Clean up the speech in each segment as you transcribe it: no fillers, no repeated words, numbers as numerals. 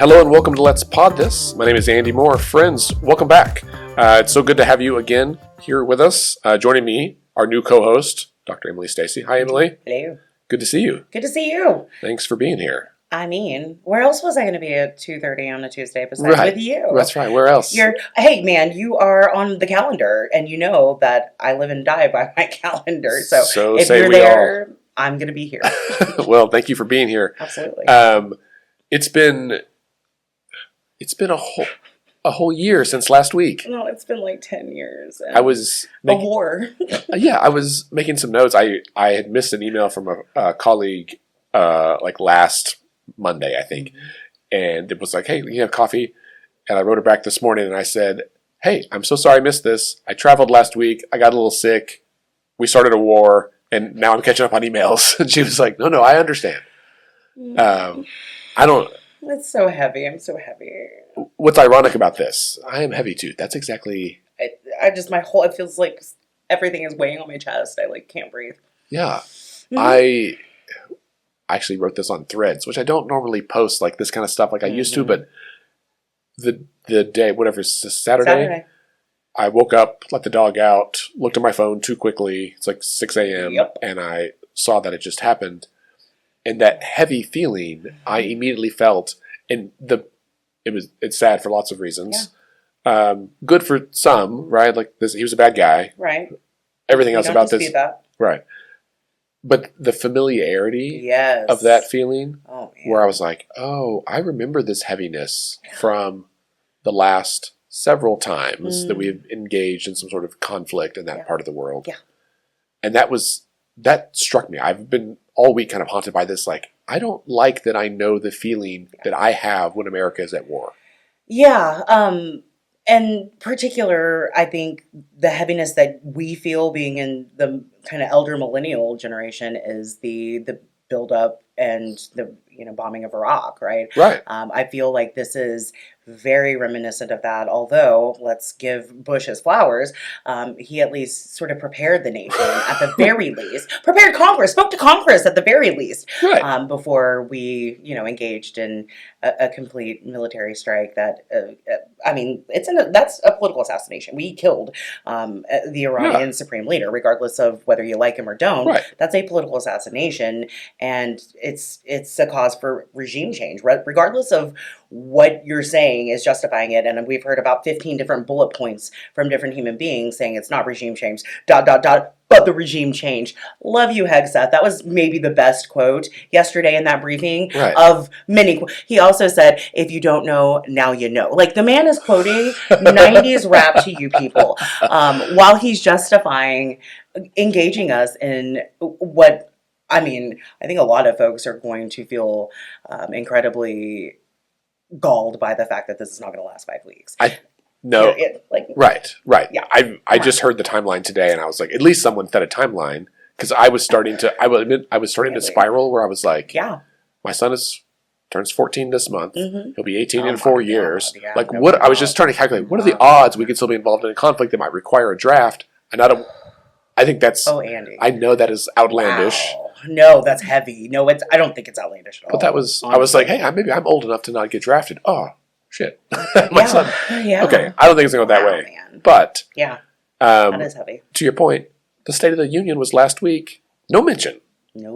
Hello and welcome to Let's Pod This. My name is Andy Moore. Friends, welcome back. It's so good to have you again here with us. Joining me, our new co-host, Dr. Emily Stacy. Hi, Emily. Hello. Good to see you. Good to see you. Thanks for being here. I mean, where else was I going to be at 2:30 on a Tuesday besides with you? That's right. Where else? Hey, man, you are on the calendar, and you know that I live and die by my calendar. So if you're there, I'm going to be here. Well, thank you for being here. Absolutely. It's been a whole year since last week. No, it's been like 10 years. I was a war. Yeah, I was making some notes. I had missed an email from a colleague like last Monday, I think. And it was like, hey, you have coffee? And I wrote her back this morning and I said, hey, I'm so sorry I missed this. I traveled last week. I got a little sick. We started a war and now I'm catching up on emails. And she was like, no, I understand. It's so heavy. I'm so heavy. What's ironic about this? I am heavy too. That's exactly. It feels like everything is weighing on my chest. I can't breathe. Yeah. I actually wrote this on Threads, which I don't normally post like this kind of stuff like I used to, but the day, whatever, Saturday, I woke up, let the dog out, looked at my phone too quickly. It's like 6 a.m. Yep. And I saw that it just happened. And that heavy feeling I immediately felt, and it's sad for lots of reasons. Yeah. Good for some, right? Like this, he was a bad guy. Right. Everything else about this. That. Right. But the familiarity of that feeling, where I was like, oh, I remember this heaviness from the last several times that we've engaged in some sort of conflict in that part of the world. Yeah. And that struck me. I've been all week kind of haunted by this. Like, I don't like that I know the feeling that I have when America is at war. Yeah. And particular, I think the heaviness that we feel being in the kind of elder millennial generation is the buildup and the bombing of Iraq, right? Right. I feel like this is very reminiscent of that. Although, let's give Bush his flowers, he at least sort of prepared the nation at the very least, prepared Congress, spoke to Congress at the very least, right. Before we engaged in a complete military strike. That that's a political assassination. We killed the Iranian supreme leader, regardless of whether you like him or don't. Right. That's a political assassination, and it's a cause for regime change, regardless of what you're saying is justifying it. And we've heard about 15 different bullet points from different human beings saying it's not regime change, ... but the regime change. Love you, Hegseth. That was maybe the best quote yesterday in that briefing of many. He also said, if you don't know, now you know. Like, the man is quoting 90s rap to you people, while he's justifying engaging us in what, I think a lot of folks are going to feel incredibly galled by the fact that this is not going to last 5 weeks. No. Right. Yeah. I just heard the timeline today and I was like, at least someone set a timeline, because I was starting to spiral where I was like, my son turns 14 this month. He'll be 18 in 4 years. Yeah, I was just trying to calculate, what are the odds we could still be involved in a conflict that might require a draft? And I think that's, Andy. I know that is outlandish. Wow. No, that's heavy. No, I don't think it's outlandish at all. But that was, honestly. I was like, hey, maybe I'm old enough to not get drafted. Oh, shit. My son. Yeah. Okay, I don't think it's going to go that way. Man. But that is heavy. To your point, the State of the Union was last week. No mention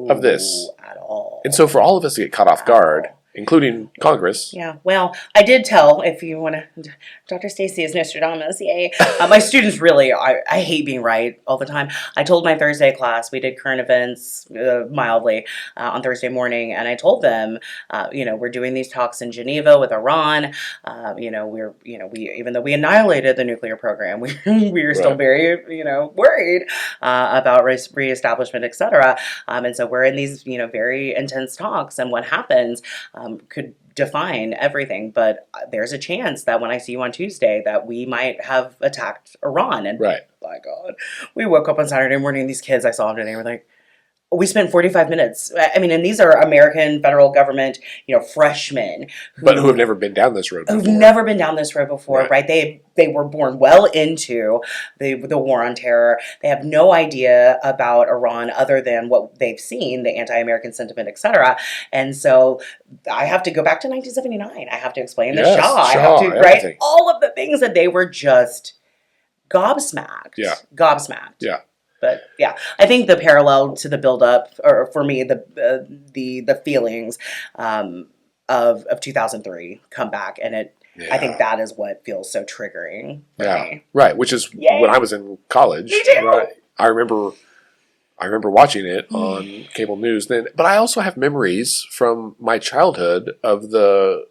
of this at all. And so for all of us to get caught off guard, including Congress. Yeah, well, I did tell, if you want to, Dr. Stacy is Nostradamus, yay. My students really, I hate being right all the time. I told my Thursday class, we did current events mildly on Thursday morning, and I told them, we're doing these talks in Geneva with Iran. We even though we annihilated the nuclear program, we are still very, worried about reestablishment, etc. And so we're in these, very intense talks, and what happens could define everything, but there's a chance that when I see you on Tuesday that we might have attacked Iran. And by God, we woke up on Saturday morning and these kids, I saw them today, were like, we spent 45 minutes. I mean, and these are American federal government, freshmen But who have never been down this road before. who've never been down this road before, Right. right? They were born well into the war on terror. They have no idea about Iran other than what they've seen, the anti-American sentiment, etc. And so I have to go back to 1979. I have to explain the Yes, Shah. I have Shah, to everything. all of the things that they were just gobsmacked. Yeah. Gobsmacked. Yeah. But yeah, I think the parallel to the build-up, or for me, the feelings of 2003 come back, and I think that is what feels so triggering for me. Right. Which is when I was in college. Me too. Right, I remember watching it on cable news then, but I also have memories from my childhood of the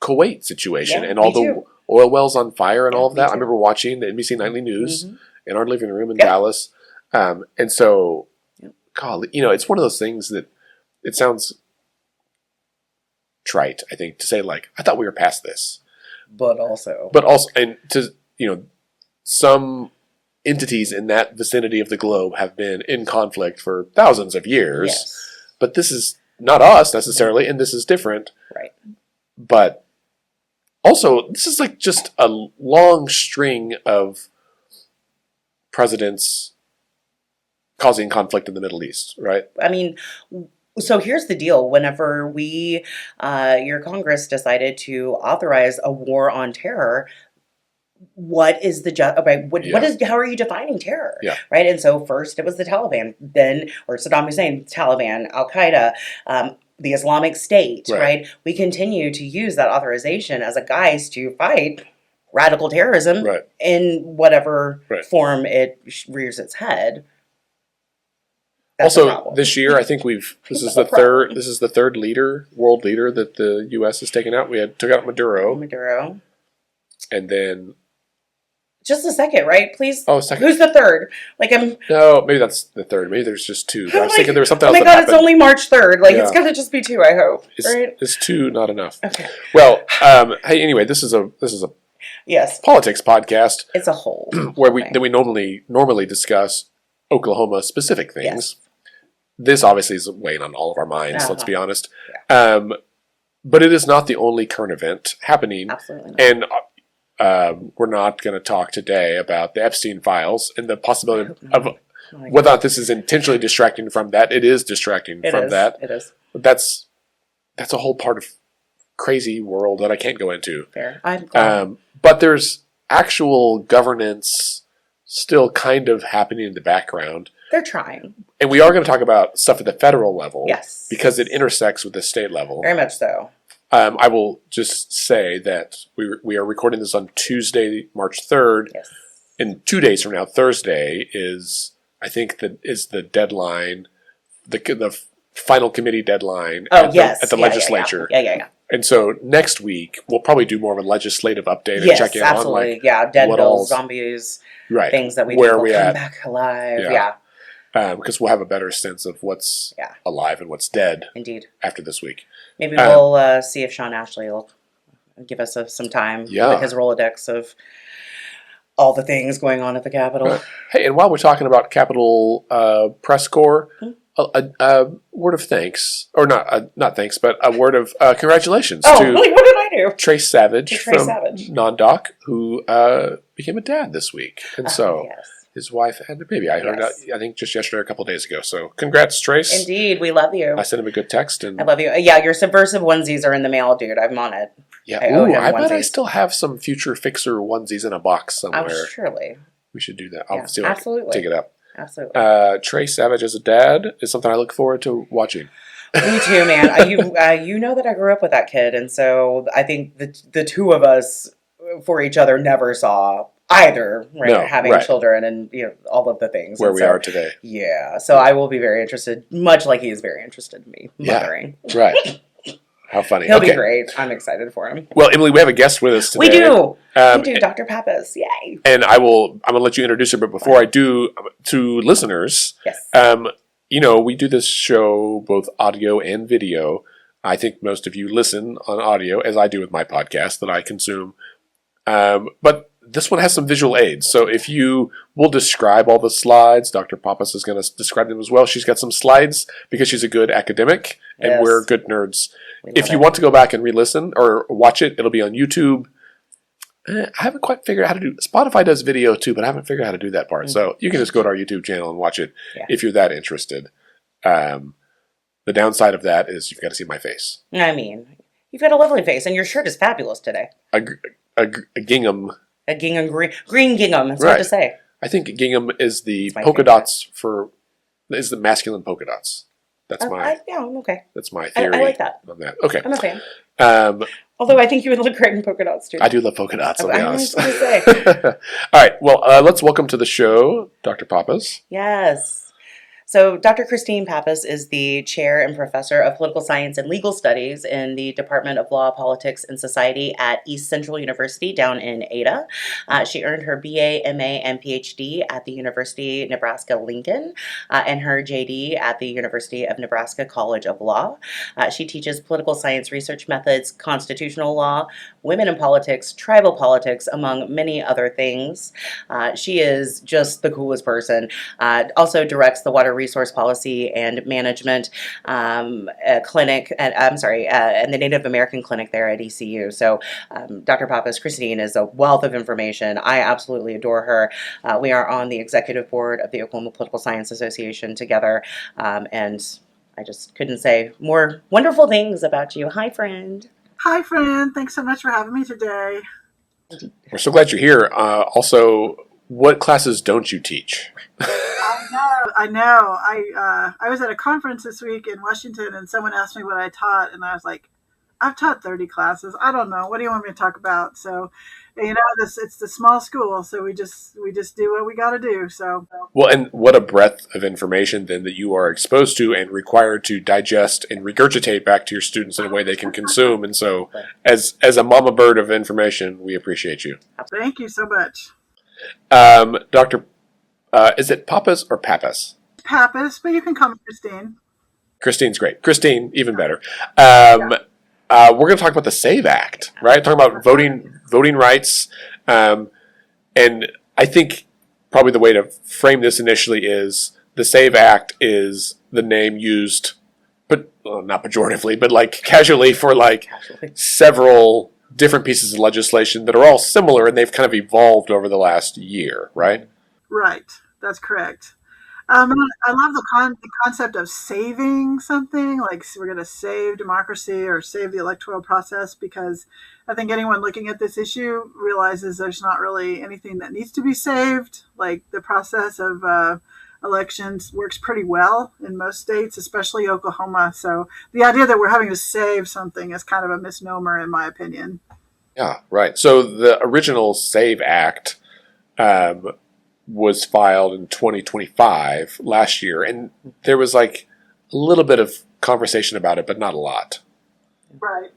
Kuwait situation and all the oil wells on fire and all of that. I remember watching the NBC Nightly News in our living room in Dallas. And so, God, it's one of those things that it sounds trite, I think, to say like, I thought we were past this. But also, and to, some entities in that vicinity of the globe have been in conflict for thousands of years. Yes. But this is not us necessarily, and this is different. Right. But also, this is like just a long string of presidents causing conflict in the Middle East, right? I mean, so here's the deal. Whenever your Congress decided to authorize a war on terror, what is how are you defining terror? Yeah. Right. And so first it was the Taliban, then, or Saddam Hussein, Taliban, Al Qaeda, the Islamic State, right? We continue to use that authorization as a guise to fight radical terrorism in whatever form it rears its head. That's also, this year, I think this is the third world leader that the U.S. has taken out. We took out Maduro. And then... Just a second, right? Please. Oh, second. Who's the third? No, maybe that's the third. Maybe there's just two. I was thinking there was something else. Oh my God, it's only March 3rd. It's got to just be two, I hope. Is two not enough? Okay. Well, hey, anyway, this is a politics podcast. It's a whole where we normally discuss Oklahoma specific things. Yes. This obviously is weighing on all of our minds. Let's be honest. Yeah. But it is not the only current event happening. Absolutely not. And we're not going to talk today about the Epstein files and the possibility of whether or not this is intentionally distracting from that. It is distracting from that. It is. But that's a whole part of crazy world that I can't go into. Fair. But there's actual governance still kind of happening in the background. They're trying. And we are going to talk about stuff at the federal level. Yes. Because it intersects with the state level. Very much so. I will just say that we are recording this on Tuesday, March 3rd. Yes. And 2 days from now, Thursday, is the deadline, the final committee deadline at the legislature. Yeah. And so next week, we'll probably do more of a legislative update and check in absolutely. on dead bills, zombies, things that we where think will we come at. back alive. Because we'll have a better sense of what's alive and what's dead. Indeed. After this week. Maybe we'll see if Sean Ashley will give us some time with his Rolodex of all the things going on at the Capitol. Hey, and while we're talking about Capitol Press Corps, a word of thanks, or not thanks, but a word of congratulations to what did I do? Trace Savage from Non-Doc, who became a dad this week. And so his wife had a baby. I heard I think just yesterday or a couple of days ago. So congrats, Trace. Indeed, we love you. I sent him a good text. And I love you. Yeah, your subversive onesies are in the mail, dude. I'm on it. Yeah, I bet I still have some Future Fixer onesies in a box somewhere. Oh, surely. We should do that. I'll see if I can dig it up. Absolutely. Trace Savage as a dad is something I look forward to watching. Me too, man. You know that I grew up with that kid, and so I think the two of us for each other never saw either, right? No, having children and all of the things where we are today. Yeah, so I will be very interested, much like he is very interested in me mothering. Yeah, right. How funny. He'll be great. I'm excited for him. Well, Emily, we have a guest with us today. We do. We do, Dr. Pappas. Yay. And I'm going to let you introduce her, but before I do, to listeners, we do this show both audio and video. I think most of you listen on audio, as I do with my podcast that I consume. But this one has some visual aids. So if you will describe all the slides, Dr. Pappas is going to describe them as well. She's got some slides because she's a good academic and Yes. we're good nerds. We If love you it. want to go back and re-listen or watch it, it'll be on YouTube. I haven't quite figured out how to do. Spotify does video too, but I haven't figured out how to do that part. So you can just go to our YouTube channel and watch it if you're that interested. The downside of that is you've got to see my face. I mean, you've got a lovely face, and your shirt is fabulous today. A gingham. A gingham green gingham. It's Right. hard to say. I think gingham is the It's my polka favorite. dots is the masculine polka dots. That's Okay. that's my I theory. like that. On that. Okay. I'm a fan. Um, Although I think you would look great in polka dots too. I do love polka dots. I'll be I honest. was gonna say. All right. Well, let's welcome to the show, Dr. Pappas. Yes. So Dr. Christine Pappas is the chair and professor of political science and legal studies in the Department of Law, Politics, and Society at East Central University down in Ada. She earned her BA, MA, and PhD at the University of Nebraska-Lincoln and her JD at the University of Nebraska College of Law. She teaches political science research methods, constitutional law, women in politics, tribal politics, among many other things. She is just the coolest person. Also directs the Water Resource Policy and Management clinic and the Native American clinic there at ECU. So Dr. Pappas, Christine, is a wealth of information. I absolutely adore her. We are on the executive board of the Oklahoma Political Science Association together, and I just couldn't say more wonderful things about you. Hi, friend. Hi, friend. Thanks so much for having me today. We're so glad you're here. Also, what classes don't you teach? I know. I was at a conference this week in Washington, and someone asked me what I taught, and I was like, I've taught 30 classes. I don't know. What do you want me to talk about? So, it's the small school, so we just do what we got to do. So, Well, and what a breadth of information then that you are exposed to and required to digest and regurgitate back to your students in a way they can consume. And so, as a mama bird of information, we appreciate you. thank you so much. Dr. Is it Pappas or Pappas? Pappas, but you can call me Christine. Christine's great. Christine, even better. We're going to talk about the SAVE Act, right? Talking about voting rights. And I think probably the way to frame this initially is the SAVE Act is the name used, but not pejoratively, but like casually for like several different pieces of legislation that are all similar and they've kind of evolved over the last year, right? Right. That's correct. I love the concept of saving something, like we're going to save democracy or save the electoral process, because I think anyone looking at this issue realizes there's not really anything that needs to be saved. Like the process of elections works pretty well in most states, especially Oklahoma. So the idea that we're having to save something is kind of a misnomer, in my opinion. Yeah, right. So the original SAVE Act was filed in 2025 last year, and there was like a little bit of conversation about it, but not a lot. Right.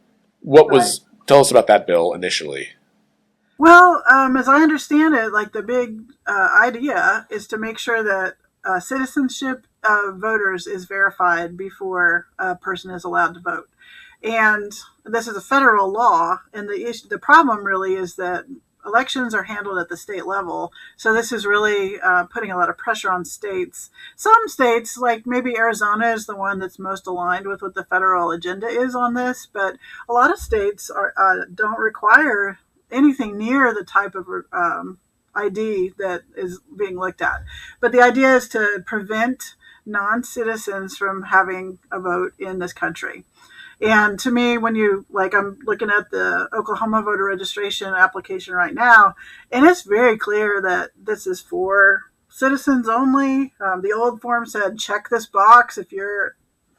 Tell us about that bill initially. Well, as I understand it, like the big idea is to make sure that citizenship of voters is verified before a person is allowed to vote. And this is a federal law, and the problem really is that elections are handled at the state level. So this is really putting a lot of pressure on states. Some states, like maybe Arizona, is the one that's most aligned with what the federal agenda is on this. But a lot of states don't require anything near the type of ID that is being looked at. But the idea is to prevent non-citizens from having a vote in this country. And to me, I'm looking at the Oklahoma voter registration application right now, and it's very clear that this is for citizens only. The old form said, check this box if you're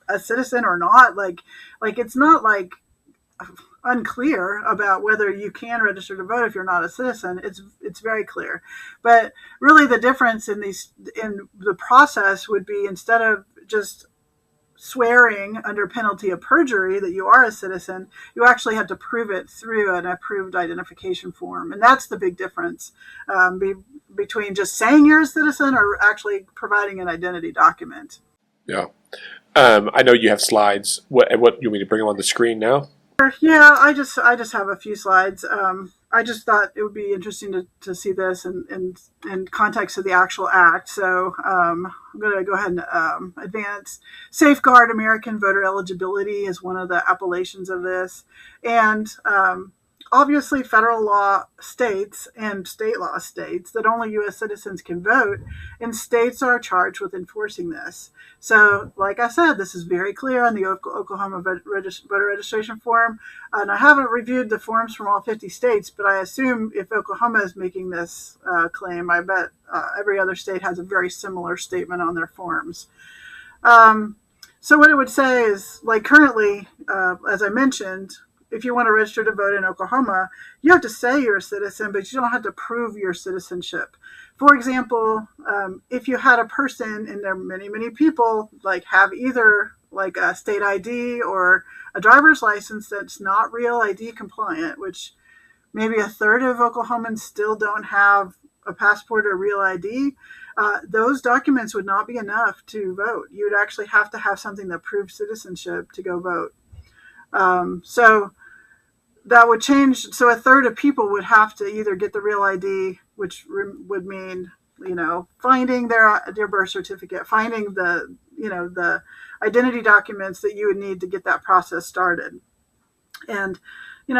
a citizen or not. Like it's not like unclear about whether you can register to vote if you're not a citizen. It's very clear. But really the difference in the process would be, instead of just swearing under penalty of perjury that you are a citizen, you actually have to prove it through an approved identification form. And that's the big difference between just saying you're a citizen or actually providing an identity document. Yeah. I know you have slides. What you want me to bring them on the screen now? Yeah, I just have a few slides. I just thought it would be interesting to see this in context of the actual act. So I'm going to go ahead and advance. Safeguard American voter eligibility is one of the appellations of this. And obviously, federal law states and state law states that only U.S. citizens can vote, and states are charged with enforcing this. So, like I said, this is very clear on the Oklahoma voter registration form. And I haven't reviewed the forms from all 50 states, but I assume if Oklahoma is making this claim, I bet every other state has a very similar statement on their forms. So what it would say is, like currently, as I mentioned, if you want to register to vote in Oklahoma, you have to say you're a citizen, but you don't have to prove your citizenship. For example, if you had a person, and there are many, many people, like have either like a state ID or a driver's license that's not real ID compliant, which maybe a third of Oklahomans still don't have a passport or real ID, those documents would not be enough to vote. You would actually have to have something that proves citizenship to go vote. So that would change. So a third of people would have to either get the real ID, which would mean, finding their birth certificate, finding the identity documents that you would need to get that process started. And,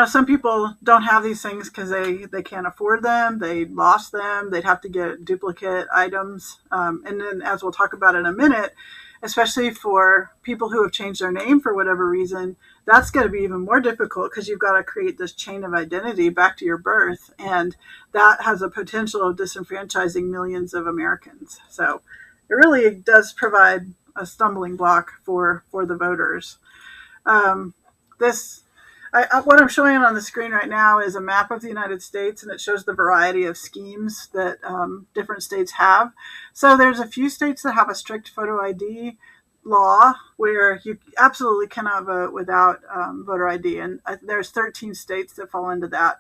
some people don't have these things because they can't afford them. They lost them. They'd have to get duplicate items. And then, as we'll talk about in a minute, especially for people who have changed their name for whatever reason, that's going to be even more difficult because you've got to create this chain of identity back to your birth. And that has a potential of disenfranchising millions of Americans. So it really does provide a stumbling block for the voters. What I'm showing on the screen right now is a map of the United States, and it shows the variety of schemes that different states have. So there's a few states that have a strict photo ID law where you absolutely cannot vote without voter ID, and there's 13 states that fall into that.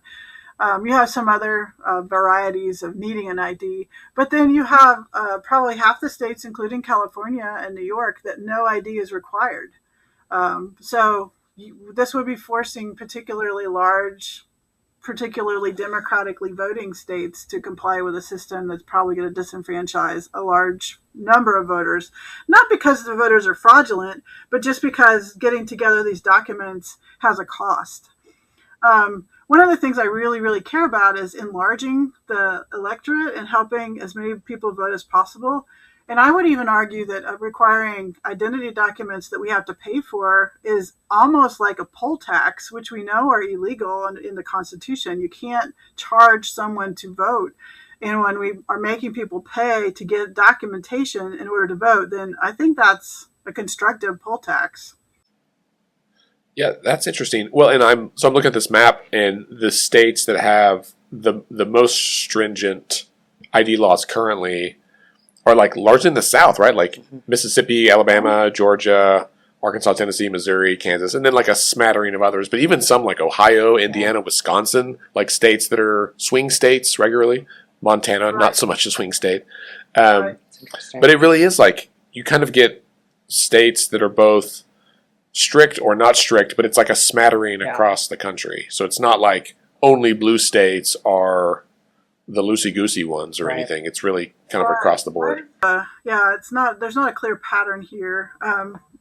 You have some other varieties of needing an ID, but then you have probably half the states, including California and New York, that no ID is required. This would be forcing particularly large, particularly democratically voting states to comply with a system that's probably going to disenfranchise a large number of voters, not because the voters are fraudulent, but just because getting together these documents has a cost. One of the things I really, really care about is enlarging the electorate and helping as many people vote as possible. And I would even argue that requiring identity documents that we have to pay for is almost like a poll tax, which we know are illegal in the Constitution. You can't charge someone to vote. And when we are making people pay to get documentation in order to vote, then I think that's a constructive poll tax. Yeah, that's interesting. Well, and I'm looking at this map, and the states that have the most stringent ID laws currently are like largely in the South, right? Like Mississippi, Alabama, Georgia, Arkansas, Tennessee, Missouri, Kansas, and then like a smattering of others. But even some like Ohio, Indiana, Wisconsin, like states that are swing states regularly. Montana, not so much a swing state. But it really is like you kind of get states that are both strict or not strict, but it's like a smattering across the country. So it's not like only blue states are the loosey-goosey ones or anything. It's really kind of across the board. It's not. There's not a clear pattern here.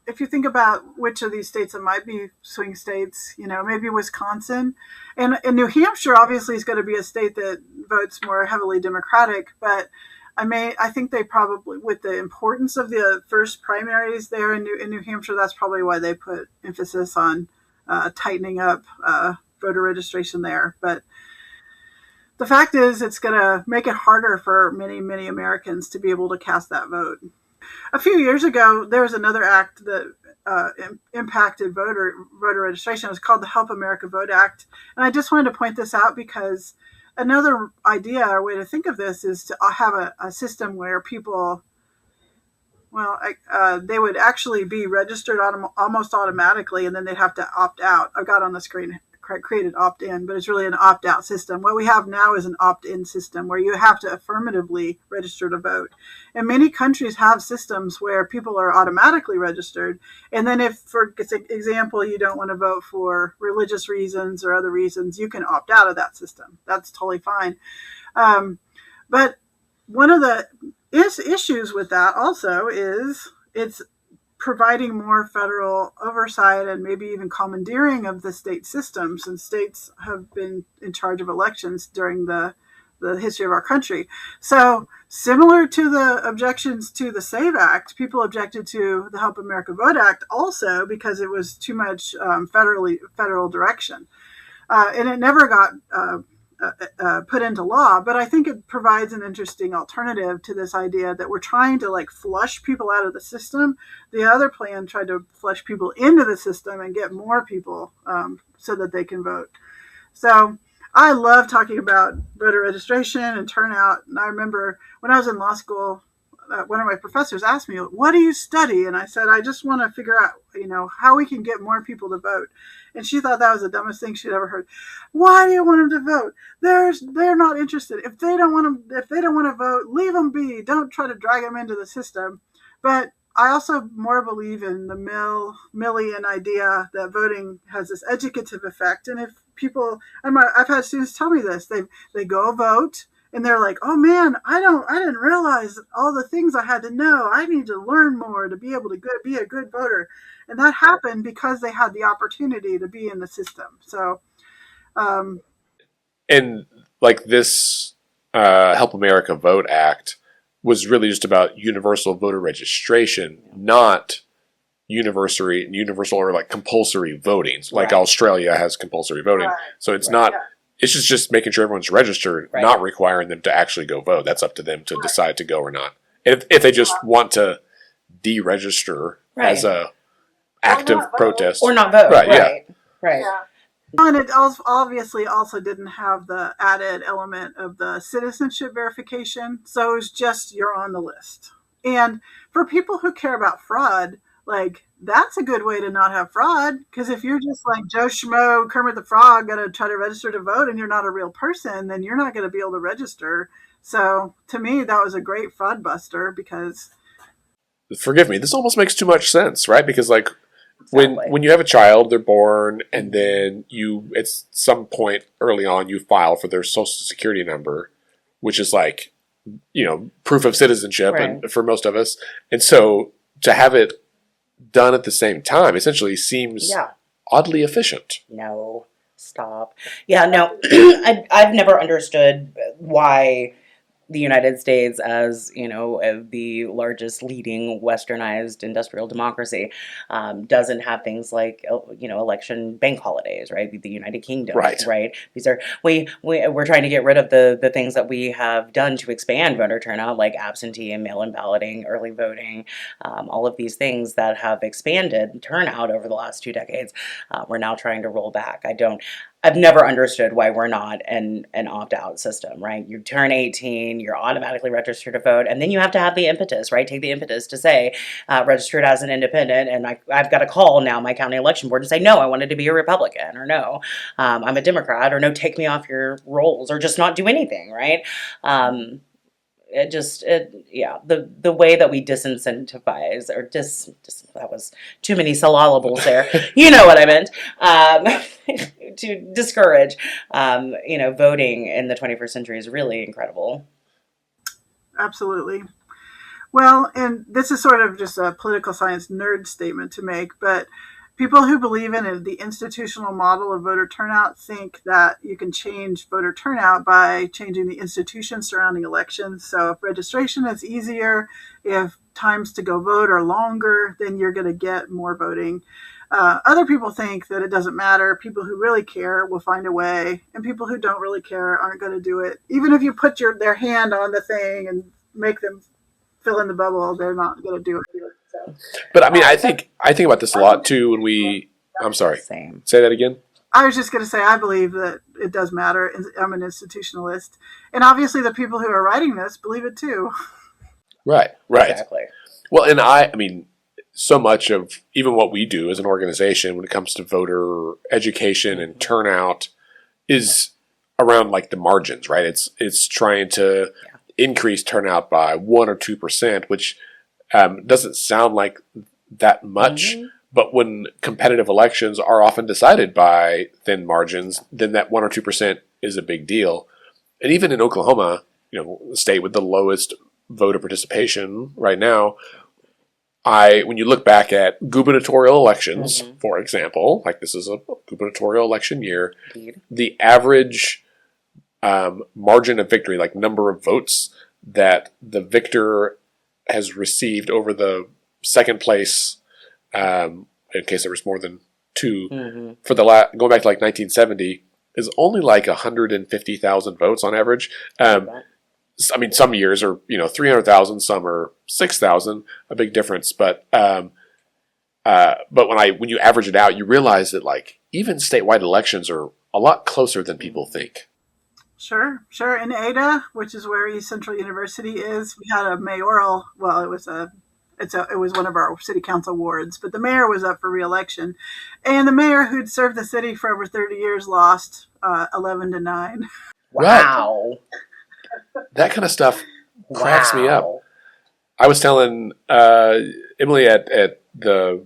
If you think about which of these states that might be swing states, maybe Wisconsin, and New Hampshire obviously is going to be a state that votes more heavily Democratic, but I think they probably, with the importance of the first primaries there in New Hampshire, that's probably why they put emphasis on tightening up voter registration there. But the fact is, it's going to make it harder for many, many Americans to be able to cast that vote. A few years ago, there was another act that impacted voter registration. It was called the Help America Vote Act. And I just wanted to point this out because another idea or way to think of this is to have a system where people, they would actually be registered almost automatically, and then they'd have to opt out. I've got on the screen created opt-in, but it's really an opt-out system. What we have now is an opt-in system where you have to affirmatively register to vote. And many countries have systems where people are automatically registered. And then if, for example, you don't want to vote for religious reasons or other reasons, you can opt out of that system. That's totally fine. But one of the issues with that also is it's providing more federal oversight and maybe even commandeering of the state systems. And states have been in charge of elections during the history of our country. So similar to the objections to the SAVE Act, people objected to the Help America Vote Act also because it was too much federal direction. And it never got put into law, but I think it provides an interesting alternative to this idea that we're trying to like flush people out of the system. The other plan tried to flush people into the system and get more people so that they can vote. So I love talking about voter registration and turnout. And I remember when I was in law school, one of my professors asked me, "What do you study?" And I said, "I just want to figure out, how we can get more people to vote." And she thought that was the dumbest thing she'd ever heard. Why do you want them to vote? They're not interested. If they don't want to vote, leave them be. Don't try to drag them into the system. But I also more believe in the Millian idea that voting has this educative effect. And if people, I've had students tell me this, they go vote. And they're like, "Oh man, I didn't realize all the things I had to know. I need to learn more to be able to be a good voter." And that happened because they had the opportunity to be in the system. So, and like this Help America Vote Act was really just about universal voter registration, not universal or like compulsory voting. Like Right. Australia has compulsory voting. Right. So it's Right. not, it's just making sure everyone's registered, Right. not requiring them to actually go vote. That's up to them to decide to go or not. If they just want to deregister Right. as a active not vote. protest. Or not vote. Right, yeah. Right. And it obviously also didn't have the added element of the citizenship verification. So it was just you're on the list. And for people who care about fraud, like that's a good way to not have fraud. Because if you're just like Joe Schmo, Kermit the Frog, going to try to register to vote and you're not a real person, then you're not going to be able to register. So to me, that was a great fraud buster because. Forgive me, this almost makes too much sense, right? Because like Exactly. when you have a child, they're born, and then you at some point early on you file for their social security number, which is like proof of citizenship, and Right. for most of us, and so to have it done at the same time essentially seems Yeah. oddly efficient. No, stop. Yeah, no, I've never understood why the United States, as the largest leading westernized industrial democracy, doesn't have things like election bank holidays, right? The United Kingdom, Right. These are we're trying to get rid of the things that we have done to expand voter turnout, like absentee and mail-in balloting, early voting, all of these things that have expanded turnout over the last 2 decades. We're now trying to roll back. I've never understood why we're not an opt-out system, right? You turn 18, you're automatically registered to vote, and then you have to have the impetus, right? Take the impetus to say, registered as an independent, and I've got to call now my county election board and say, no, I wanted to be a Republican, or no, I'm a Democrat, or no, take me off your rolls, or just not do anything, right? The way that we disincentivize or that was too many syllables there. You know what I meant. To discourage, voting in the 21st century is really incredible. Absolutely. Well, and this is sort of just a political science nerd statement to make, but people who believe in the institutional model of voter turnout think that you can change voter turnout by changing the institutions surrounding elections. So if registration is easier, if times to go vote are longer, then you're going to get more voting. Other people think that it doesn't matter. People who really care will find a way, and people who don't really care aren't going to do it. Even if you put their hand on the thing and make them fill in the bubble, they're not going to do it. So. But I mean, I think about this a lot too. I'm sorry. Same. Say that again. I was just going to say, I believe that it does matter. I'm an institutionalist, and obviously the people who are writing this believe it too. Right. Exactly. Well, and I mean, so much of even what we do as an organization when it comes to voter education and turnout is around like the margins, right? It's trying to increase turnout by 1 or 2%, which doesn't sound like that much. But when competitive elections are often decided by thin margins, then that 1 or 2% is a big deal. And even in Oklahoma, the state with the lowest voter participation right now, when you look back at gubernatorial elections, for example, like this is a gubernatorial election year, the average margin of victory, like number of votes that the victor has received over the second place, in case there was more than two, for going back to like 1970, is only like 150,000 votes on average. I mean, some years are 300,000, some are 6,000, a big difference. But when you average it out, you realize that like even statewide elections are a lot closer than people think. Sure. In Ada, which is where East Central University is, we had a mayoral. Well, it was one of our city council wards, but the mayor was up for re-election, and the mayor who'd served the city for over 30 years lost 11-9. Wow. That kind of stuff cracks me up. I was telling Emily at the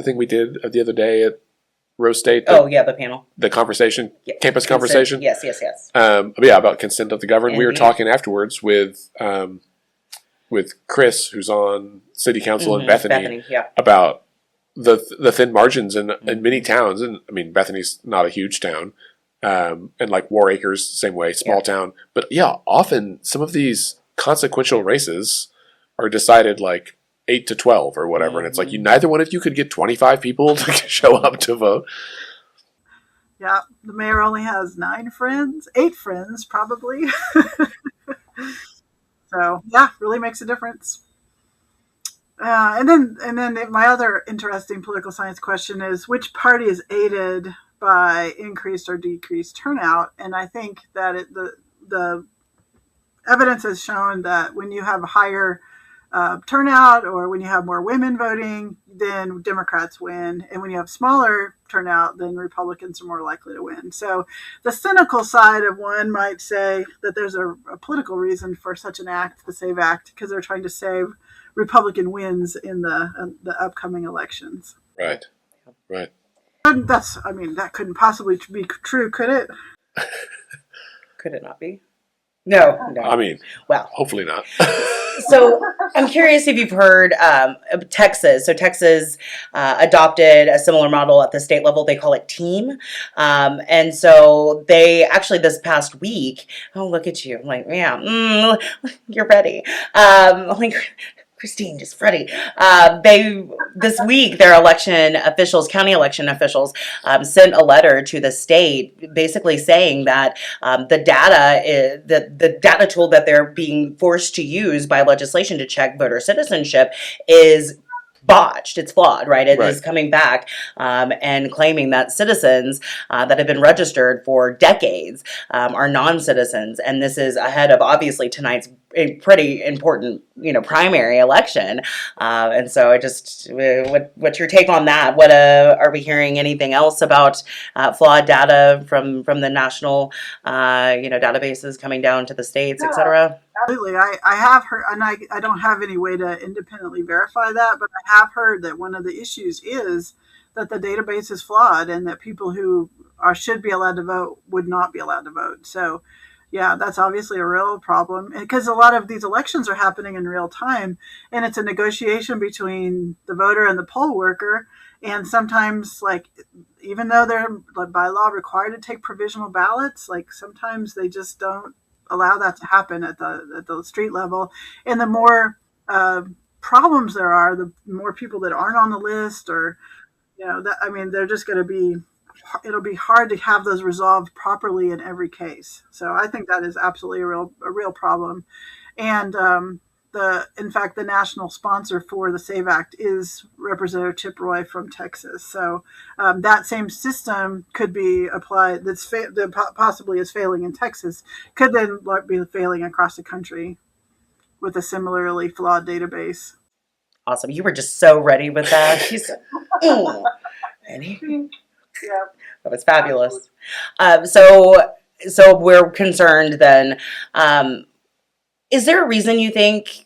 thing we did the other day at Rose State. The panel. The conversation, campus conversation. Yes. About consent of the governed. Indeed. We were talking afterwards with Chris, who's on city council in Bethany, about the thin margins in many towns. And I mean, Bethany's not a huge town. And like War Acres, same way, small town. But often some of these consequential races are decided like 8-12 or whatever. And it's like neither one of you could get 25 people to show up to vote. Yeah, the mayor only has 8 friends probably. So really makes a difference. And then my other interesting political science question is, which party is aided by increased or decreased turnout? And I think that the evidence has shown that when you have a higher turnout, or when you have more women voting, then Democrats win. And when you have smaller turnout, then Republicans are more likely to win. So the cynical side of one might say that there's a political reason for such an act, the SAVE Act, because they're trying to save Republican wins in the upcoming elections. Right. That couldn't possibly be true, could it? Could it not be? No. I mean, well, hopefully not. So I'm curious if you've heard of Texas. So Texas adopted a similar model at the state level. They call it TEAM. And so they actually this past week, look at you. I'm like, you're ready. Christine, just Freddie. This week, their county election officials, sent a letter to the state, basically saying that the data tool that they're being forced to use by legislation to check voter citizenship is botched. It's flawed, right? It is coming back and claiming that citizens that have been registered for decades are non-citizens, and this is ahead of obviously tonight's a pretty important, primary election. And so what's your take on that? What are we hearing anything else about flawed data from the national, databases coming down to the states, et cetera? Absolutely. I have heard, and I don't have any way to independently verify that, but I have heard that one of the issues is that the database is flawed and that people who should be allowed to vote would not be allowed to vote. So, that's obviously a real problem, because a lot of these elections are happening in real time, and it's a negotiation between the voter and the poll worker. And sometimes, even though they're by law required to take provisional ballots, sometimes they just don't allow that to happen at the street level. And the more problems there are, the more people that aren't on the list, or they're just going to be. It'll be hard to have those resolved properly in every case. So I think that is absolutely a real problem. And in fact, the national sponsor for the SAVE Act is Representative Chip Roy from Texas. So that same system could be applied. That possibly is failing in Texas, could then be failing across the country with a similarly flawed database. Awesome. You were just so ready with that. He's oh, and he, Yeah. that was fabulous. So we're concerned then. Is there a reason you think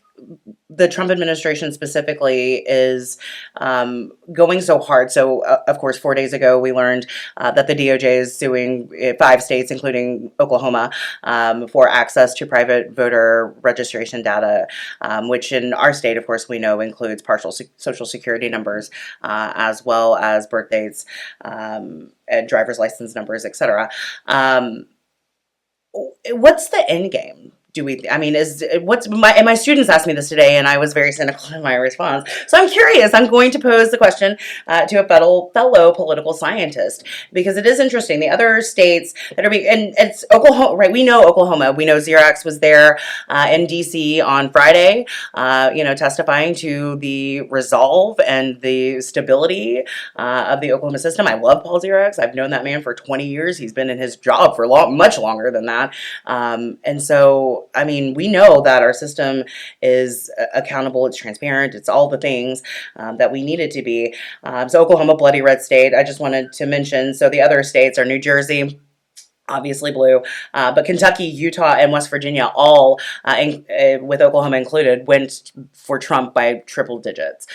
the Trump administration specifically is going so hard? So, of course, 4 days ago, we learned that the DOJ is suing 5 states, including Oklahoma, for access to private voter registration data, which in our state, of course, we know includes partial social security numbers, as well as birth dates, and driver's license numbers, etc. What's the end game? I mean, and my students asked me this today, and I was very cynical in my response. So I'm curious. I'm going to pose the question to a fellow political scientist, because it is interesting. The other states that are and it's Oklahoma, right? We know Oklahoma. We know Xerox was there in D.C. on Friday, testifying to the resolve and the stability of the Oklahoma system. I love Paul Xerox. I've known that man for 20 years. He's been in his job for much longer than that. And so, I mean, we know that our system is accountable, it's transparent, it's all the things that we need it to be. So Oklahoma, bloody red state, I just wanted to mention. So the other states are New Jersey, obviously blue, but Kentucky, Utah, and West Virginia, all, with Oklahoma included, went for Trump by triple digits.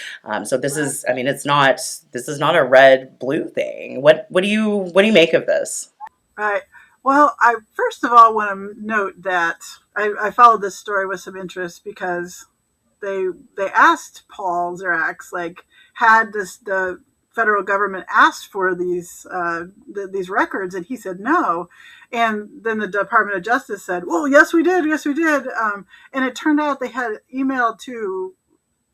So this is not a red-blue thing. What do you make of this? Right. Well, I first of all want to note that I followed this story with some interest because they asked Paul Xerox, like, had the federal government asked for these records, and he said no. And then the Department of Justice said, well, yes, we did. And it turned out they had emailed to,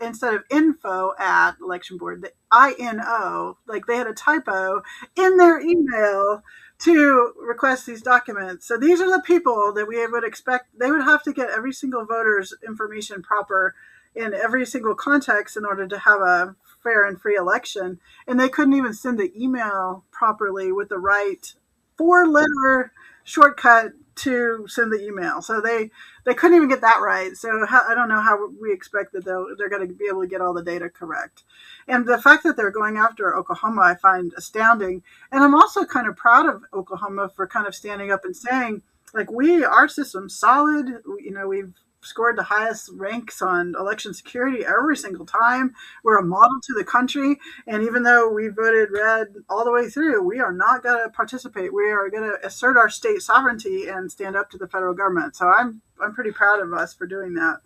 instead of info at election board, the INO, like they had a typo in their email to request these documents. So these are the people that we would expect. They would have to get every single voter's information proper in every single context in order to have a fair and free election. And they couldn't even send the email properly with the right 4-letter shortcut to send the email. So they couldn't even get that right. So I don't know how we expect that they're going to be able to get all the data correct. And the fact that they're going after Oklahoma, I find astounding. And I'm also kind of proud of Oklahoma for kind of standing up and saying, like, our system's solid. We've scored the highest ranks on election security every single time. We're a model to the country. And even though we voted red all the way through, we are not going to participate. We are going to assert our state sovereignty and stand up to the federal government. So I'm pretty proud of us for doing that.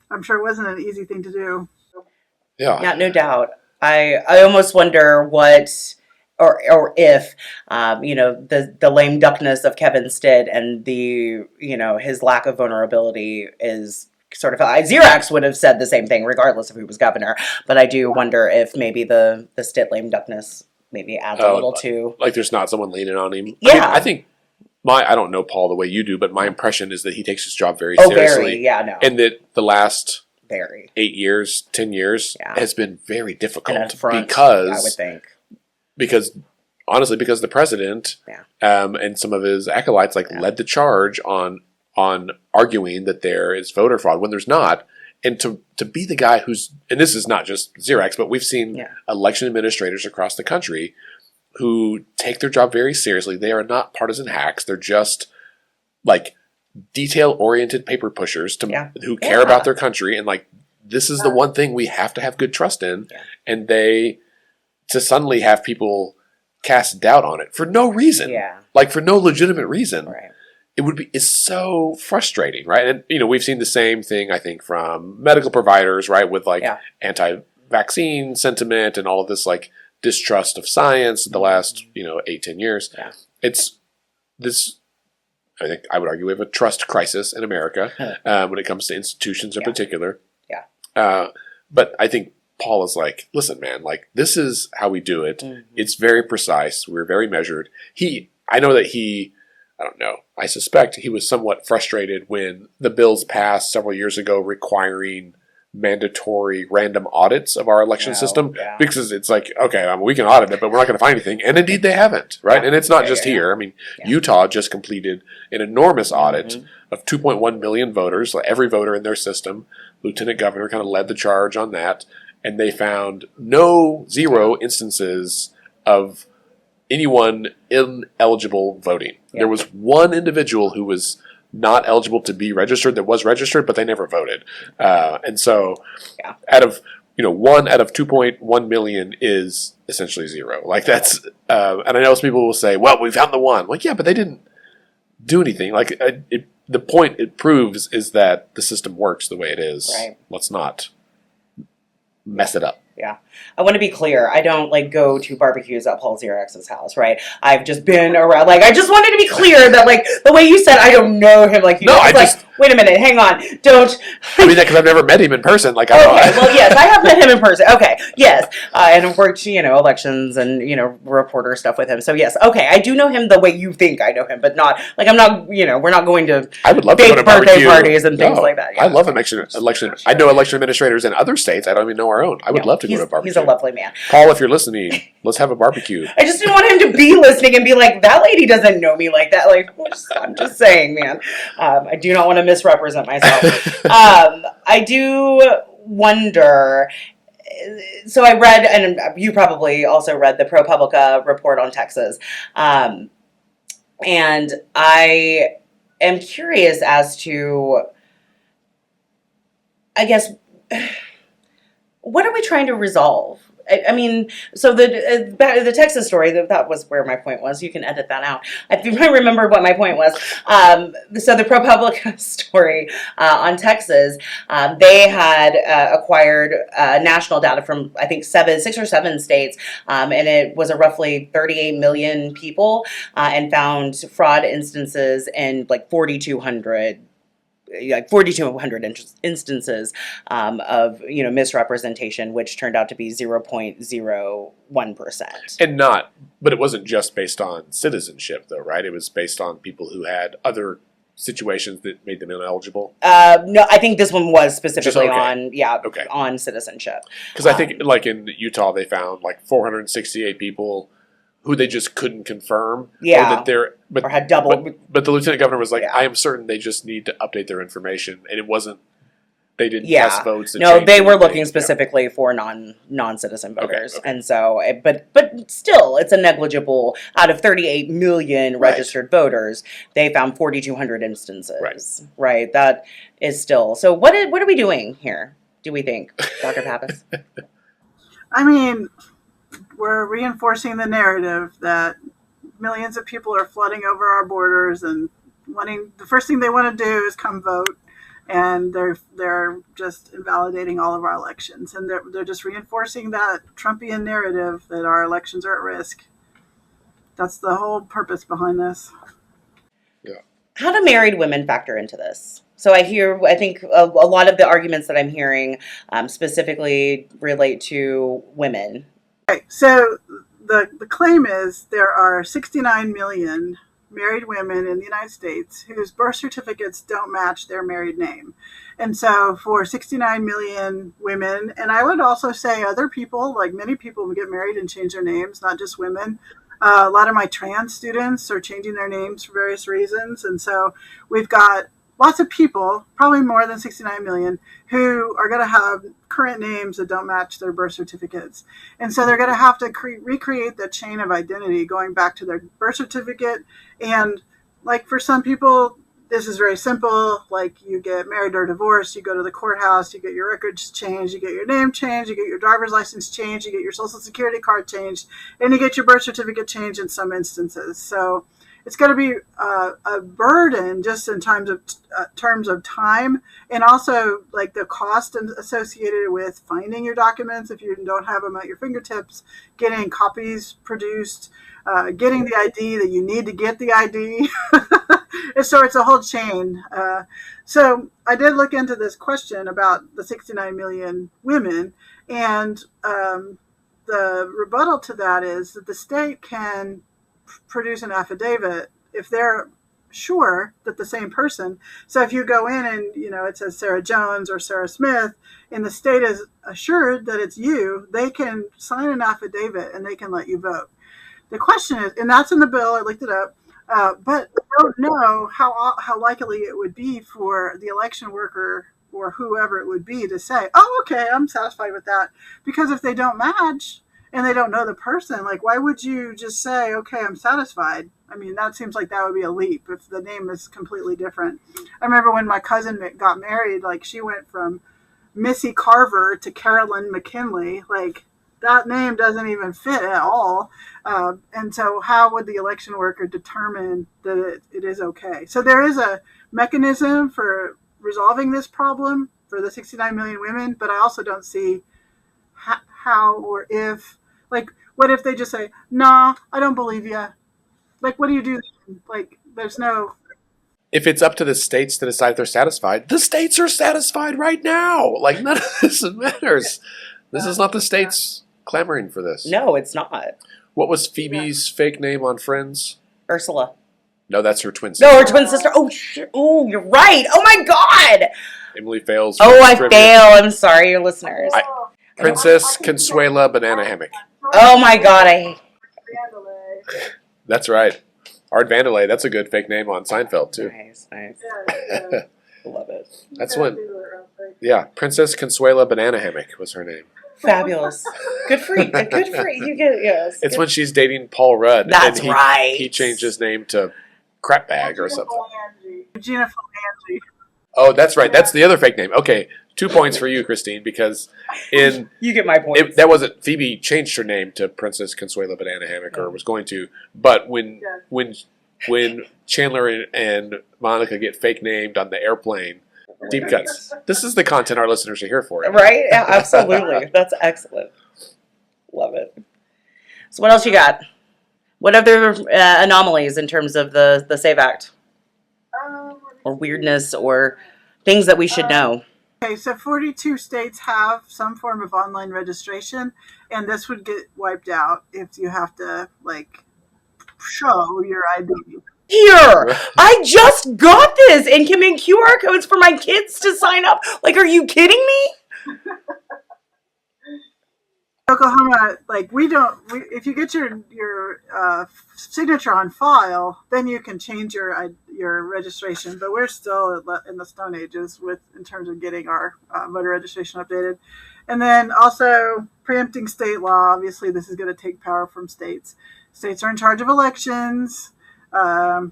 I'm sure it wasn't an easy thing to do. Yeah, no doubt. I almost wonder what or if the lame duckness of Kevin Stitt and the his lack of vulnerability is sort of, Xerox would have said the same thing regardless of who was governor, but I do wonder if maybe the Stitt lame duckness maybe adds a little to, like, there's not someone leaning on him. Yeah, I think I don't know Paul the way you do, but my impression is that he takes his job very seriously. And that the last 8 years, 10 years has been very difficult because I would think. Because the president and some of his acolytes led the charge on arguing that there is voter fraud when there's not, and to be the guy and this is not just Xerox, but we've seen election administrators across the country who take their job very seriously. They are not partisan hacks. They're just detail-oriented paper pushers who care about their country, and this is the one thing we have to have good trust in, and to suddenly have people cast doubt on it for no reason, for no legitimate reason, right. It's so frustrating, right? And we've seen the same thing, I think, from medical providers, right, with anti-vaccine sentiment and all of this distrust of science the last 8-10 years. It's this. I think I would argue we have a trust crisis in America when it comes to institutions in particular. But I think Paul is listen, man, this is how we do it. Mm-hmm. It's very precise. We're very measured. I don't know. I suspect he was somewhat frustrated when the bills passed several years ago requiring mandatory random audits of our election system, because it's okay, we can audit it, but we're not going to find anything. And indeed they haven't, right? And it's not just here. I mean, Utah just completed an enormous audit of 2.1 million voters, every voter in their system. Lieutenant Governor kind of led the charge on that. and they found zero instances of anyone ineligible voting. Yeah. There was one individual who was not eligible to be registered that was registered, but they never voted. And so out of 1 out of 2.1 million is essentially zero. Like that's, and I know some people will say, well, we found the one. Like, yeah, but they didn't do anything. Like the point it proves is that the system works the way it is. Right. Let's not mess it up. Yeah. I want to be clear. I don't like go to barbecues at Paul Xerex's house, right? I've just been around. Like, I just wanted to be clear that, like, the way you said I don't know him, like, you know, wait a minute, hang on, don't. I mean that because I've never met him in person. Like, well, yes, I have met him in person. Okay, yes, and I've worked, elections and reporter stuff with him. So yes, okay, I do know him the way you think I know him, but not like I'm not. We're not going to. I would love to go to birthday barbecue parties and things like that. Yeah. I love election. I know election administrators in other states. I don't even know our own. I would love to go to a barbecue. He's a lovely man. Paul, if you're listening, let's have a barbecue. I just didn't want him to be listening and be like, that lady doesn't know me like that. Like, I'm just saying, man. I do not want to misrepresent myself. I do wonder. So I read, and you probably also read the ProPublica report on Texas. And I am curious as to, I guess, what are we trying to resolve? I mean, so the Texas story, that was where my point was. You can edit that out. I think I remember what my point was. So the ProPublica story on Texas, they had acquired national data from, I think, 6 or 7 states, and it was a roughly 38 million people, and found fraud instances in like 4,200 instances of misrepresentation, which turned out to be 0.01%. But it wasn't just based on citizenship, though, right? It was based on people who had other situations that made them ineligible. No, I think this one was specifically on citizenship. Because I think, like in Utah, they found like 468 people who they just couldn't confirm. Yeah. Or had double. But the lieutenant governor was like, I am certain they just need to update their information. And it wasn't, they didn't test votes. No, they were looking specifically for non-citizen voters. Okay. And so, but still, it's a negligible, out of 38 million registered voters, they found 4,200 instances. Right. That is still, so what are we doing here, do we think, Dr. Pappas? I mean, we're reinforcing the narrative that millions of people are flooding over our borders and the first thing they want to do is come vote, and they're just invalidating all of our elections, and they're just reinforcing that Trumpian narrative that our elections are at risk. That's the whole purpose behind this. Yeah. How do married women factor into this? So I think a lot of the arguments that I'm hearing specifically relate to women. Okay, so the claim is there are 69 million married women in the United States whose birth certificates don't match their married name. And so for 69 million women, and I would also say other people, like many people get married and change their names, not just women. A lot of my trans students are changing their names for various reasons. And so we've got lots of people, probably more than 69 million, who are going to have current names that don't match their birth certificates. And so they're going to have to recreate the chain of identity going back to their birth certificate. And like for some people, this is very simple. Like you get married or divorced, you go to the courthouse, you get your records changed, you get your name changed, you get your driver's license changed, you get your social security card changed, and you get your birth certificate changed in some instances. So it's going to be a burden just in terms of time, and also like the cost associated with finding your documents if you don't have them at your fingertips, getting copies produced, getting the ID that you need to get the ID. And so it's a whole chain. So I did look into this question about the 69 million women, and the rebuttal to that is that the state can produce an affidavit if they're sure that the same person. So if you go in and it says Sarah Jones or Sarah Smith, and the state is assured that it's you, they can sign an affidavit and they can let you vote. The question is, and that's in the bill, I looked it up, but I don't know how likely it would be for the election worker or whoever it would be to say, oh, okay, I'm satisfied with that. Because if they don't match and they don't know the person, like, why would you just say, okay, I'm satisfied? I mean, that seems like that would be a leap if the name is completely different. I remember when my cousin got married, like, she went from Missy Carver to Carolyn McKinley. Like, that name doesn't even fit at all. And so how would the election worker determine that it is okay? So there is a mechanism for resolving this problem for the 69 million women, but I also don't see how or if, like, what if they just say, nah, I don't believe you? Like, what do you do? Like, there's no... If it's up to the states to decide if they're satisfied, the states are satisfied right now. Like, none of this matters. This is not the states clamoring for this. No, it's not. What was Phoebe's fake name on Friends? Ursula. No, that's her twin sister. No, her twin sister. Oh, shit. Oh, you're right. Oh, my God. Emily fails. Oh, I fail. I'm sorry, your listeners. Princess Consuela Banana Hammock. Oh, my God. That's right. Art Vandelay. That's a good fake name on Seinfeld, too. Nice. Love it. That's one. Yeah, Princess Consuela Banana Hammock was her name. Fabulous. Good for you. Good for you. You get yes. It's when she's dating Paul Rudd. That's and right. He changed his name to Crap Bag or something. Regina Phalange. Oh, that's right. That's the other fake name. Okay, 2 points for you, Christine, because in you get my point. That wasn't Phoebe changed her name to Princess Consuela Banana Hammock, or was going to. But when Chandler and Monica get fake named on the airplane, deep cuts. This is the content our listeners are here for. Right? Yeah, absolutely. That's excellent. Love it. So what else you got? What other anomalies in terms of the SAVE Act? Or weirdness or things that we should know? Okay, so 42 states have some form of online registration, and this would get wiped out if you have to, like, show your ID. Here! I just got this and can make QR codes for my kids to sign up. Like, are you kidding me? Oklahoma, like, if you get your signature on file, then you can change your registration. But we're still in the Stone Ages in terms of getting our voter registration updated. And then also preempting state law. Obviously, this is going to take power from states. States are in charge of elections. You're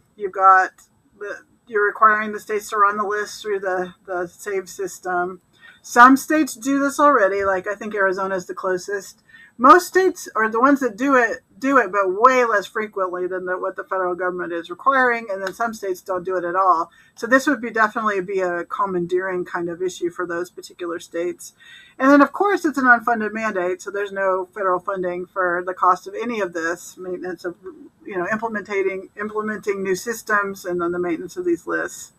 requiring the states to run the list through the SAVE system. Some states do this already, like I think Arizona is the closest. Most states are the ones that do it, but way less frequently than what the federal government is requiring, and then some states don't do it at all. So this would definitely be a commandeering kind of issue for those particular states. And then, of course, it's an unfunded mandate, so there's no federal funding for the cost of any of this maintenance of, implementing new systems, and then the maintenance of these lists.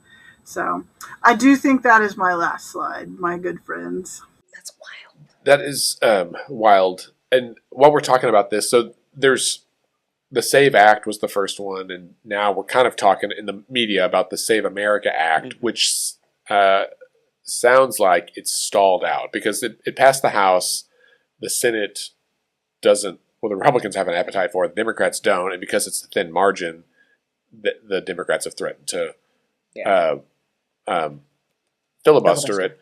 So I do think that is my last slide, my good friends. That's wild. That is wild. And while we're talking about this, so there's the SAVE Act was the first one, and now we're kind of talking in the media about the Save America Act, which sounds like it's stalled out because it passed the House. The Senate doesn't, well, the Republicans have an appetite for it, the Democrats don't, and because it's a thin margin, the Democrats have threatened to filibuster it.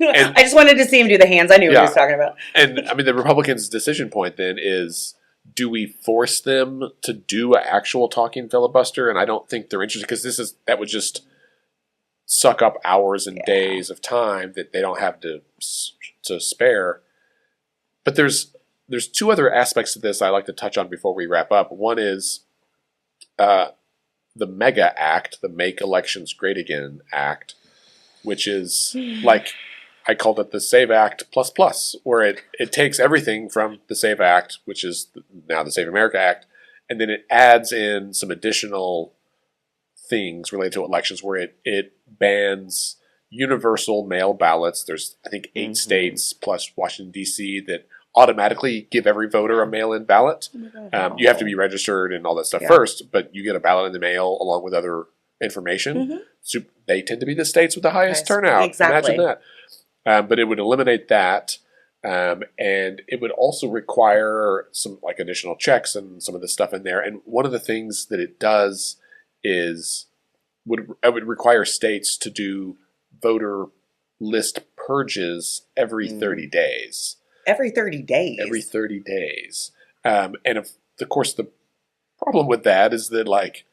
And I just wanted to see him do the hands. I knew what he was talking about. And I mean, the Republicans' decision point then is, do we force them to do an actual talking filibuster? And I don't think they're interested, because that would just suck up hours and days of time that they don't have to spare. But there's two other aspects to this I like to touch on before we wrap up. One is the MEGA Act, the Make Elections Great Again Act, which is like, I called it the SAVE Act plus, where it takes everything from the SAVE Act, which is now the Save America Act, and then it adds in some additional things related to elections, where it bans universal mail ballots. There's, I think, 8 states plus Washington, D.C. that automatically give every voter a mail-in ballot. You have to be registered and all that stuff first, but you get a ballot in the mail along with other information. So they tend to be the states with the highest turnout. Exactly. Imagine that. But it would eliminate that, and it would also require some like additional checks and some of the stuff in there. And one of the things that it does is it would require states to do voter list purges every 30 days. Every 30 days. Every 30 days. And of course, the problem with that is that, like,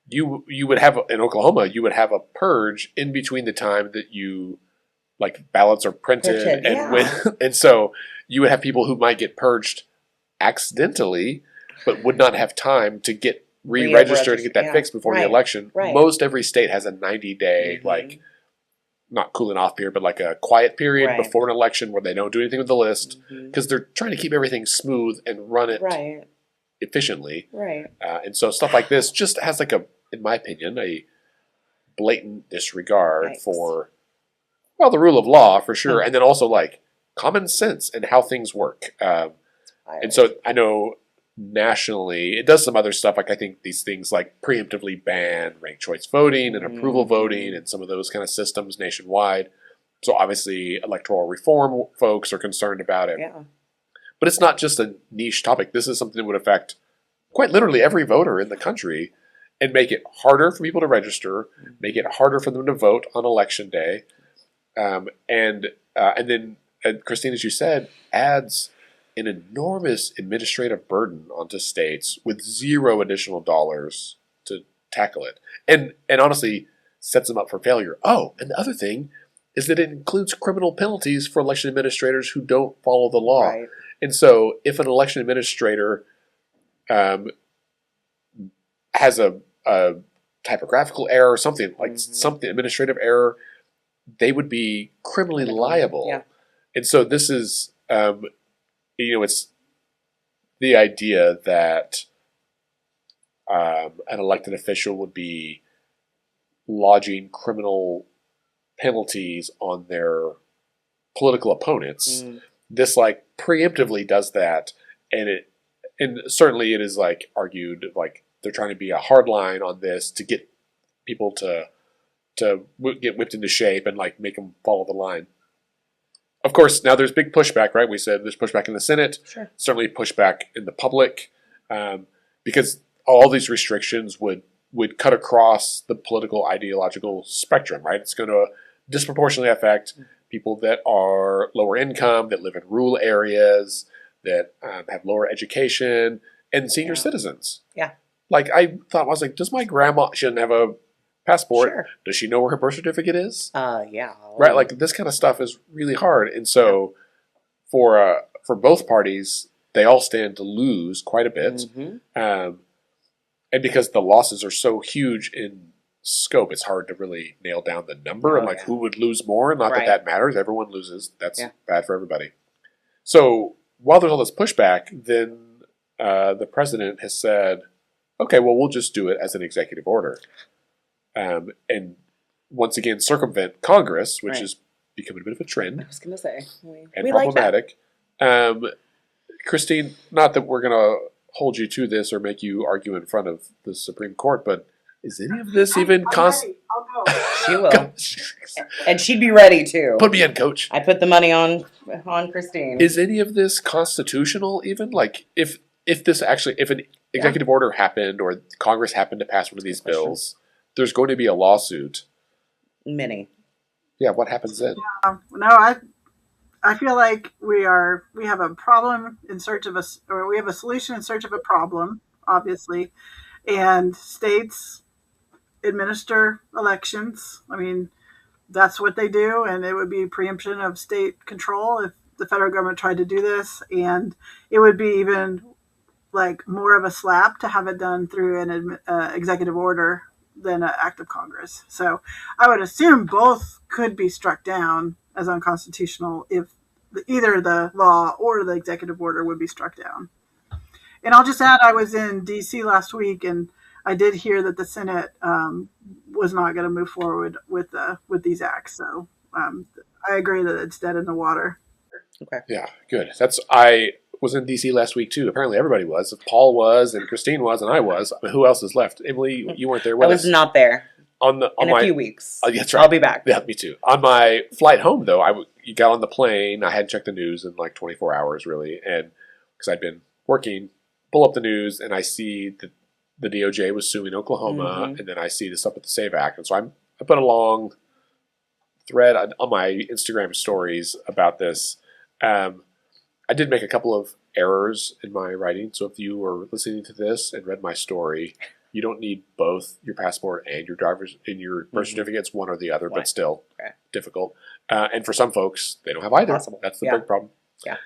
you would have, in Oklahoma, you would have a purge in between the time that you, like, ballots are printed. And so you would have people who might get purged accidentally, but would not have time to get re-registered and get that fixed before the election. Right. Most every state has a 90-day, like, not cooling off period, but like a quiet period before an election where they don't do anything with the list because they're trying to keep everything smooth and run it efficiently. Right. And so stuff like this just has, like, in my opinion, a blatant disregard for, well, the rule of law for sure, and then also, like, common sense and how things work. And so I know nationally it does some other stuff, like I think these things like preemptively ban ranked choice voting and approval voting and some of those kind of systems nationwide. So obviously electoral reform folks are concerned about it. Yeah. But it's not just a niche topic. This is something that would affect quite literally every voter in the country and make it harder for people to register, make it harder for them to vote on election day. And then, Christine, as you said, adds an enormous administrative burden onto states with zero additional dollars to tackle it. And honestly, sets them up for failure. Oh, and the other thing is that it includes criminal penalties for election administrators who don't follow the law. Right. And so if an election administrator has a typographical error or something, like something, administrative error, they would be criminally liable. Yeah. And so this is, it's the idea that an elected official would be lodging criminal penalties on their political opponents. This, like, preemptively does that, and certainly it is, like, argued, like, they're trying to be a hard line on this to get people to get whipped into shape and, like, make them follow the line. Of course, now there's big pushback, right? We said there's pushback in the Senate, certainly pushback in the public, because all these restrictions would cut across the political ideological spectrum, right? It's going to disproportionately affect people that are lower income, that live in rural areas, that have lower education, and senior citizens. Yeah. Like, I was like, does my grandma, she doesn't have a passport. Sure. Does she know where her birth certificate is? Yeah. Right, like, this kind of stuff is really hard. And so for both parties, they all stand to lose quite a bit. And because the losses are so huge in scope, it's hard to really nail down the number and, like, who would lose more. Not that matters. Everyone loses. That's bad for everybody. So while there's all this pushback, then the president has said, okay, well, we'll just do it as an executive order. And once again, circumvent Congress, which is becoming a bit of a trend. I was going to say. And we problematic. Like that. Christine, not that we're going to hold you to this or make you argue in front of the Supreme Court, but is any of this even I'll go. She will. And she'd be ready, too. Put me in, Coach. I put the money on Christine. Is any of this constitutional even? Like, if an executive order happened or Congress happened to pass one of these bills, there's going to be a lawsuit. Many. Yeah, what happens then? No, I feel like we have a problem in search of we have a solution in search of a problem, obviously, and states administer elections. I mean, that's what they do, and it would be preemption of state control if the federal government tried to do this, and it would be even, like, more of a slap to have it done through an executive order than an act of Congress. So I would assume both could be struck down as unconstitutional if either the law or the executive order would be struck down. And I'll just add, I was in D.C. last week, and I did hear that the Senate was not going to move forward with these acts. So I agree that it's dead in the water. Okay. Yeah, good. I was in D.C. last week too. Apparently everybody was. Paul was, and Christine was, and I was. But who else is left? Emily, you weren't there with us. I was not there. In a few weeks. That's right. I'll be back. Yeah, me too. On my flight home, though, you got on the plane. I hadn't checked the news in like 24 hours, really. And because I'd been working, pull up the news, and I see that the DOJ was suing Oklahoma, and then I see this up at the SAVE Act. And so I put a long thread on my Instagram stories about this. I did make a couple of errors in my writing. So if you were listening to this and read my story, you don't need both your passport and your driver's in your birth certificate. It's one or the other, but still difficult. And for some folks, they don't have either. Possible. That's the big problem. Yeah.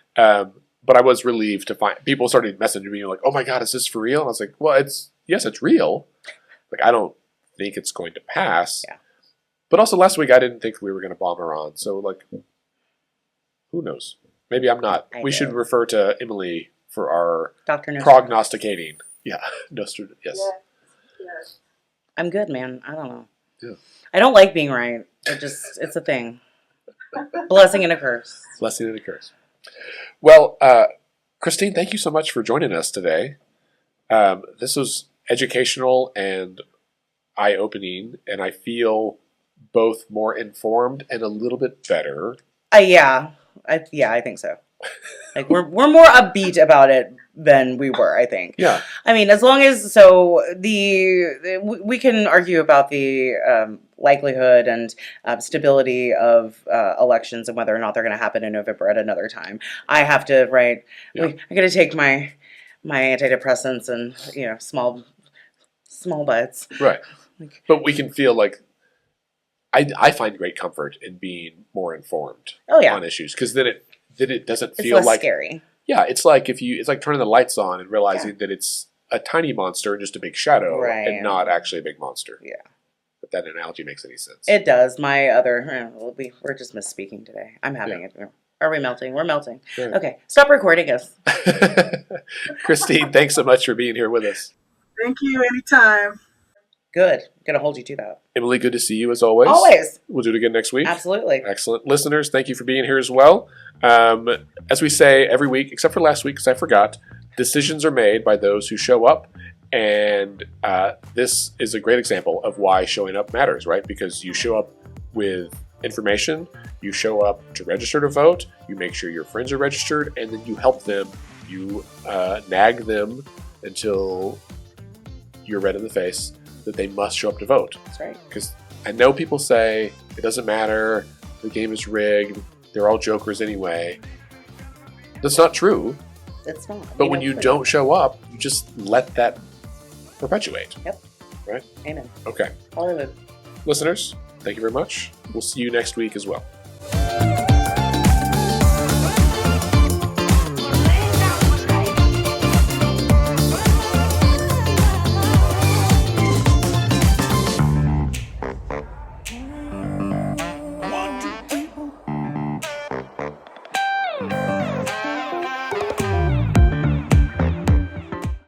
But I was relieved to find people started messaging me like, "Oh my God, is this for real?" And I was like, "Well, it's real. Like, I don't think it's going to pass." Yeah. But also last week, I didn't think we were going to bomb Iran. So like, who knows? Maybe I'm not. We should refer to Emily for our Dr. prognosticating. Yeah. Nostradamus. Yes. Yes. I'm good, man. I don't know. Yeah. I don't like being right. It's a thing. Blessing and a curse. Blessing and a curse. Well, Christine, thank you so much for joining us today. This was educational and eye-opening, and I feel both more informed and a little bit better. Yeah, I think so. Like we're more upbeat about it than we were, I think. Yeah. I mean, as long as we can argue about the likelihood and stability of elections and whether or not they're going to happen in November at another time. I have to I got to take my antidepressants and small bites. Right. But we can feel like I find great comfort in being more informed on issues because then it doesn't feel less like scary. Yeah, it's like it's like turning the lights on and realizing that it's a tiny monster and just a big shadow and not actually a big monster. Yeah. If that analogy makes any sense. It does. My other we're just misspeaking today. I'm having it. Are we melting? We're melting. Right. Okay. Stop recording us. Christine, thanks so much for being here with us. Thank you. Anytime. Good. Gonna hold you to that. Emily, good to see you as always. Always. We'll do it again next week. Absolutely. Excellent. Listeners, thank you for being here as well. As we say every week, except for last week because I forgot, decisions are made by those who show up. And this is a great example of why showing up matters, right? Because you show up with information, you show up to register to vote, you make sure your friends are registered, and then you help them, you nag them until you're red in the face that they must show up to vote. That's right. Because I know people say it doesn't matter, the game is rigged, they're all jokers anyway. That's not true. It's not. But when you don't show up, you just let that perpetuate. Yep. Right? Amen. Okay. Hollywood. Listeners, thank you very much. We'll see you next week as well.